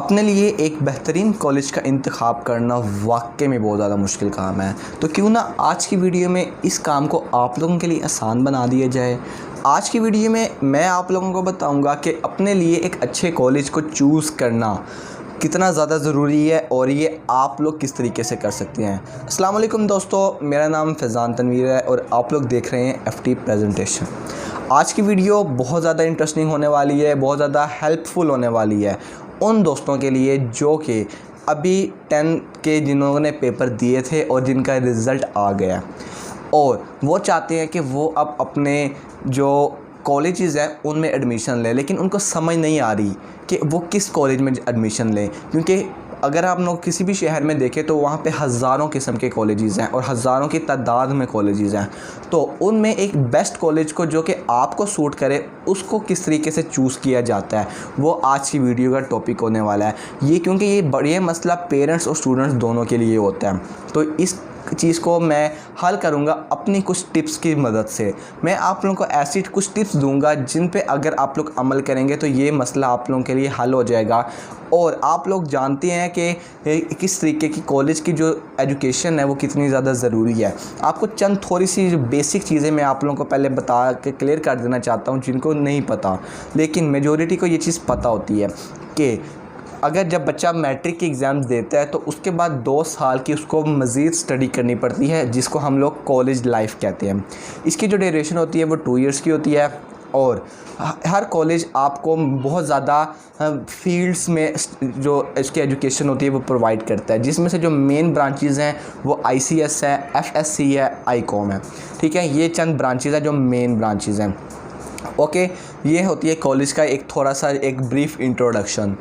अपने लिए एक बेहतरीन कॉलेज का इंतखाब करना वाकई में बहुत ज़्यादा मुश्किल काम है। तो क्यों ना आज की वीडियो में इस काम को आप लोगों के लिए आसान बना दिया जाए। आज की वीडियो में मैं आप लोगों को बताऊंगा कि अपने लिए एक अच्छे कॉलेज को चूज़ करना कितना ज़्यादा ज़रूरी है और ये आप लोग किस तरीके से कर सकते हैं। अस्सलाम वालेकुम दोस्तों, मेरा नाम फैज़ान तनवीर है और आप लोग देख रहे हैं FT प्रेजेंटेशन। आज की वीडियो बहुत ज़्यादा इंटरेस्टिंग होने वाली है, बहुत ज़्यादा हेल्पफुल होने वाली है उन दोस्तों के लिए जो कि अभी 10 के जिन्होंने पेपर दिए थे और जिनका रिज़ल्ट आ गया और वो चाहते हैं कि वो अब अपने जो कॉलेजेस हैं उनमें एडमिशन लें, लेकिन उनको समझ नहीं आ रही कि वो किस कॉलेज में एडमिशन लें। क्योंकि अगर आप लोग किसी भी शहर में देखें तो वहाँ पे हज़ारों किस्म के कॉलेजेस हैं और हज़ारों की तादाद में कॉलेजेस हैं। तो उनमें एक बेस्ट कॉलेज को जो कि आपको सूट करे उसको किस तरीके से चूज़ किया जाता है वो आज की वीडियो का टॉपिक होने वाला है। ये क्योंकि ये बड़े मसला पेरेंट्स और स्टूडेंट्स दोनों के लिए होता है, तो इस चीज़ को मैं हल करूँगा अपनी कुछ टिप्स की मदद से। मैं आप लोगों को ऐसी कुछ टिप्स दूंगा जिन पे अगर आप लोग अमल करेंगे तो ये मसला आप लोगों के लिए हल हो जाएगा। और आप लोग जानते हैं कि किस तरीके की कॉलेज की जो एजुकेशन है वो कितनी ज़्यादा ज़रूरी है। आपको चंद थोड़ी सी जो बेसिक चीज़ें मैं आप लोगों को पहले बता के क्लियर कर देना चाहता हूँ जिनको नहीं पता, लेकिन मेजॉरिटी को ये चीज़ पता होती है कि अगर जब बच्चा मैट्रिक के एग्ज़ाम्स देता है तो उसके बाद 2 साल की उसको मज़ीद स्टडी करनी पड़ती है जिसको हम लोग कॉलेज लाइफ कहते हैं। इसकी जो ड्यूरेशन होती है वो 2 इयर्स की होती है और हर कॉलेज आपको बहुत ज़्यादा फील्ड्स में जो इसकी एजुकेशन होती है वो प्रोवाइड करता है, जिसमें से जो मेन ब्रांचेज़ हैं वो ICS है, FSC है, ICOM है। ठीक है, ये चंद ब्रांचेज़ हैं जो मेन ब्रांचेज़ हैं। ओके, ये होती है कॉलेज का एक थोड़ा सा एक ब्रीफ इंट्रोडक्शन।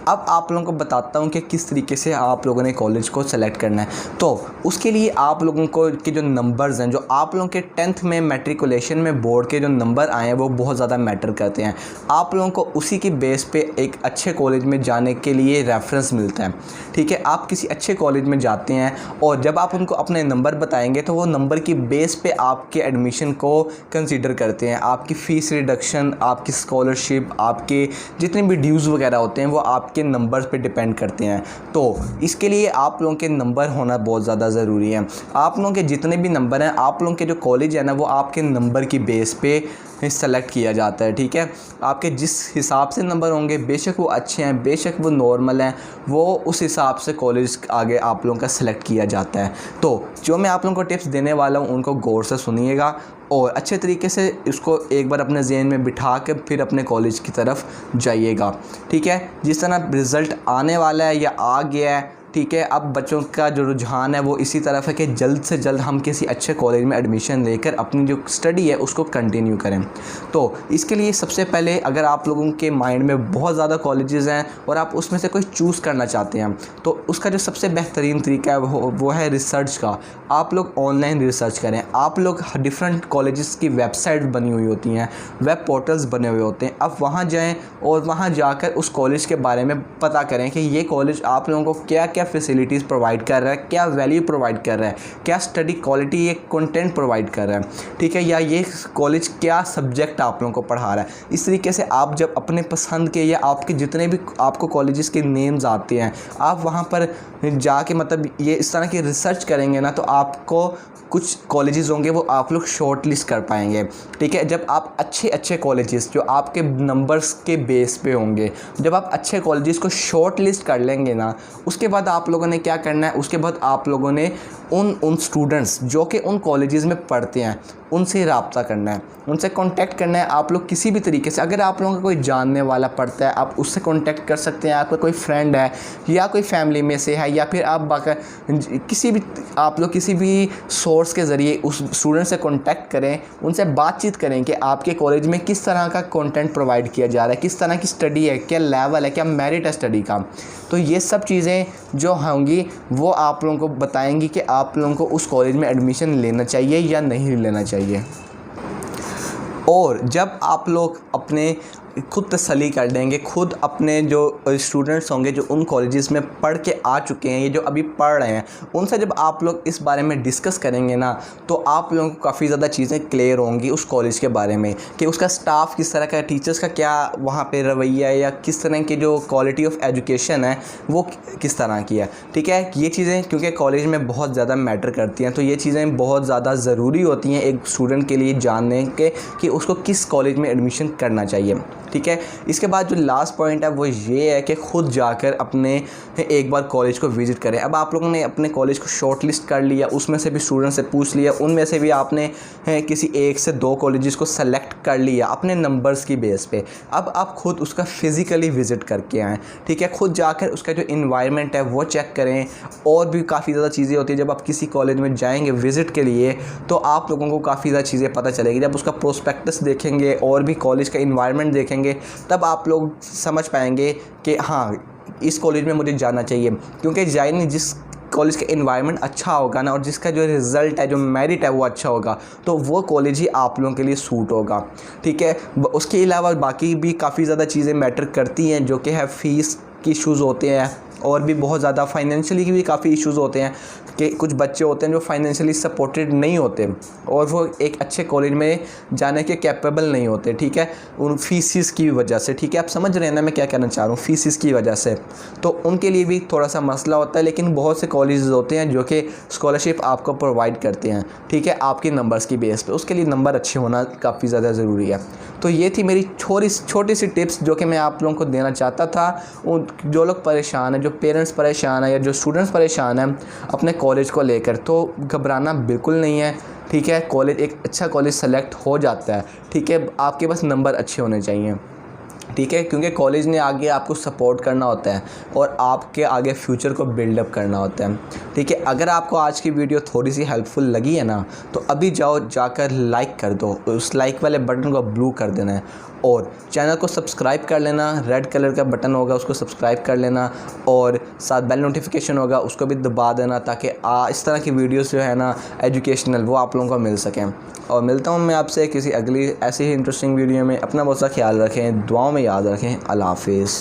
अब आप लोगों को बताता हूँ कि किस तरीके से आप लोगों ने कॉलेज को सेलेक्ट करना है। तो उसके लिए आप लोगों को के जो नंबर्स हैं, जो आप लोगों के 10th में मैट्रिकुलेशन में बोर्ड के जो नंबर आए हैं वो बहुत ज़्यादा मैटर करते हैं। आप लोगों को उसी की बेस पे एक अच्छे कॉलेज में जाने के लिए रेफरेंस मिलता है। ठीक है, आप किसी अच्छे कॉलेज में जाते हैं और जब आप उनको अपने नंबर बताएंगे तो वो नंबर की बेस पे आपके एडमिशन को कंसिडर करते हैं। आपकी फ़ीस रिडक्शन, आपकी स्कॉलरशिप, आपके जितने भी ड्यूज़ वगैरह होते हैं वो आपके नंबर्स पे डिपेंड करते हैं। तो इसके लिए आप लोगों के नंबर होना बहुत ज़्यादा ज़रूरी है। आप लोगों के जितने भी नंबर हैं, आप लोगों के जो कॉलेज है ना वो आपके नंबर की बेस पे सेलेक्ट किया जाता है। ठीक है, आपके जिस हिसाब से नंबर होंगे, बेशक वो अच्छे हैं बेशक वो नॉर्मल हैं, वो उस हिसाब से कॉलेज आगे आप लोगों का सेलेक्ट किया जाता है। तो जो मैं आप लोगों को टिप्स देने वाला हूँ उनको गौर से सुनिएगा और अच्छे तरीके से इसको एक बार अपने ज़हन में बिठा के फिर अपने कॉलेज की तरफ जाइएगा। ठीक है, जिस तरह रिज़ल्ट आने वाला है या आ गया है, ठीक है, अब बच्चों का जो रुझान है वो इसी तरफ है कि जल्द से जल्द हम किसी अच्छे कॉलेज में एडमिशन लेकर अपनी जो स्टडी है उसको कंटिन्यू करें। तो इसके लिए सबसे पहले अगर आप लोगों के माइंड में बहुत ज़्यादा कॉलेजेस हैं और आप उसमें से कोई चूज़ करना चाहते हैं तो उसका जो सबसे बेहतरीन तरीका है वो है रिसर्च का। आप लोग ऑनलाइन रिसर्च करें। आप लोग डिफरेंट कॉलेजेस की वेबसाइट बनी हुई होती हैं, वेब पोर्टल्स बने हुए होते हैं। आप वहाँ जाएँ और वहाँ जाकर उस कॉलेज के बारे में पता करें कि ये कॉलेज आप लोगों को क्या क्या फैसिलिटीज़ प्रोवाइड कर रहा है, क्या वैल्यू प्रोवाइड कर रहा है, क्या स्टडी क्वालिटी ये कंटेंट प्रोवाइड कर रहा है। ठीक है, या ये कॉलेज क्या सब्जेक्ट आप लोगों को पढ़ा रहा है। इस तरीके से आप जब अपने पसंद के या आपके जितने भी आपको कॉलेजेस के नेम्स आते हैं आप वहाँ पर जाके मतलब ये इस तरह की रिसर्च करेंगे ना तो आपको कुछ कॉलेजेस होंगे वो आप लोग शॉर्ट लिस्ट कर पाएंगे। ठीक है, जब आप अच्छे कॉलेजेस जो आपके नंबर्स के बेस पे होंगे, जब आप अच्छे कॉलेजेस को शॉर्ट लिस्ट कर लेंगे ना उसके बाद आप लोगों ने क्या करना है, उसके बाद आप लोगों ने उन स्टूडेंट्स जो कि उन कॉलेजेस में पढ़ते हैं उनसे रब्ता करना है, उनसे कांटेक्ट करना है। आप लोग किसी भी तरीके से अगर आप लोगों का कोई जानने वाला पढ़ता है आप उससे कांटेक्ट कर सकते हैं। आपका कोई फ्रेंड है या कोई फैमिली में से है या फिर आप आप लोग किसी भी सोर्स के ज़रिए उस स्टूडेंट से कांटेक्ट करें, उनसे बातचीत करें कि आपके कॉलेज में किस तरह का कंटेंट प्रोवाइड किया जा रहा है, किस तरह की स्टडी है, क्या लेवल है, क्या मेरिट है स्टडी का। तो ये सब चीज़ें जो होंगी वो आप लोगों को बताएंगी कि आप लोगों को उस कॉलेज में एडमिशन लेना चाहिए या नहीं लेना चाहिए। और जब आप लोग अपने खुद तसल्ली कर लेंगे, खुद अपने जो स्टूडेंट्स होंगे जो उन कॉलेजेस में पढ़ के आ चुके हैं, ये जो अभी पढ़ रहे हैं, उनसे जब आप लोग इस बारे में डिस्कस करेंगे ना, तो आप लोगों को काफ़ी ज़्यादा चीज़ें क्लियर होंगी उस कॉलेज के बारे में कि उसका स्टाफ किस तरह का है, टीचर्स का क्या वहाँ पे रवैया है, या किस तरह की जो क्वालिटी ऑफ एजुकेशन है वो किस तरह की है। ठीक है, ये चीज़ें क्योंकि कॉलेज में बहुत ज़्यादा मैटर करती हैं, तो ये चीज़ें बहुत ज़्यादा ज़रूरी होती हैं एक स्टूडेंट के लिए जानने के कि उसको किस कॉलेज में एडमिशन करना चाहिए। ठीक है, इसके बाद जो लास्ट पॉइंट है वो ये है कि ख़ुद जाकर अपने एक बार कॉलेज को विज़िट करें। अब आप लोगों ने अपने कॉलेज को शॉर्ट लिस्ट कर लिया, उसमें से भी स्टूडेंट से पूछ लिया, उनमें से भी आपने किसी 1 से 2 कॉलेजेस को सेलेक्ट कर लिया अपने नंबर्स की बेस पे। अब आप ख़ुद उसका फ़िज़िकली विज़िट करके आएँ। ठीक है, ख़ुद जाकर उसका जो इन्वायरमेंट है वो चेक करें। और भी काफ़ी ज़्यादा चीज़ें होती हैं, जब आप किसी कॉलेज में जाएंगे विज़िट के लिए तो आप लोगों को काफ़ी ज़्यादा चीज़ें पता चलेगी। जब उसका प्रोस्पेक्टस देखेंगे और भी कॉलेज का इन्वायरमेंट देखेंगे, तब आप लोग समझ पाएंगे कि हाँ इस कॉलेज में मुझे जाना चाहिए। क्योंकि जाए जिस कॉलेज का इन्वायरमेंट अच्छा होगा ना, और जिसका जो रिज़ल्ट है, जो मेरिट है वो अच्छा होगा, तो वो कॉलेज ही आप लोगों के लिए सूट होगा। ठीक है, उसके अलावा बाकी भी काफ़ी ज़्यादा चीज़ें मैटर करती हैं, जो कि है फ़ीस की इश्यूज़ होते हैं, और भी बहुत ज़्यादा फाइनेंशियली की भी काफ़ी इश्यूज़ होते हैं कि कुछ बच्चे होते हैं जो फाइनेंशियली सपोर्टेड नहीं होते और वो एक अच्छे कॉलेज में जाने के कैपेबल नहीं होते। ठीक है, उन फीसिस की वजह से। ठीक है, आप समझ रहे हैं ना मैं क्या कहना चाह रहा हूँ, फीसिस की वजह से, तो उनके लिए भी थोड़ा सा मसला होता है। लेकिन बहुत से कॉलेजेस होते हैं जो कि स्कॉलरशिप आपको प्रोवाइड करते हैं। ठीक है, आपके नंबर्स की बेस पे, उसके लिए नंबर अच्छे होना काफ़ी ज़्यादा ज़रूरी है। तो ये थी मेरी छोटी सी टिप्स जो कि मैं आप लोगों को देना चाहता था। जो लोग परेशान हैं, जो पेरेंट्स परेशान हैं या जो स्टूडेंट्स परेशान हैं अपने कॉलेज को लेकर, तो घबराना बिल्कुल नहीं है। ठीक है, कॉलेज एक अच्छा कॉलेज सेलेक्ट हो जाता है। ठीक है, आपके पास नंबर अच्छे होने चाहिए। ठीक है, क्योंकि कॉलेज ने आगे आपको सपोर्ट करना होता है और आपके आगे फ्यूचर को बिल्डअप करना होता है। ठीक है, अगर आपको आज की वीडियो थोड़ी सी हेल्पफुल लगी है ना, तो अभी जाकर लाइक कर दो, उस लाइक वाले बटन को ब्लू कर देना है, और चैनल को सब्सक्राइब कर लेना। रेड कलर का बटन होगा उसको सब्सक्राइब कर लेना, और साथ बेल नोटिफिकेशन होगा उसको भी दबा देना, ताकि इस तरह की वीडियोस जो है ना एजुकेशनल, वो आप लोगों को मिल सकें। और मिलता हूँ मैं आपसे किसी अगली ऐसी ही इंटरेस्टिंग वीडियो में। अपना बहुत सा ख्याल रखें, दुआओं में याद रखें। अल्लाह हाफिज़।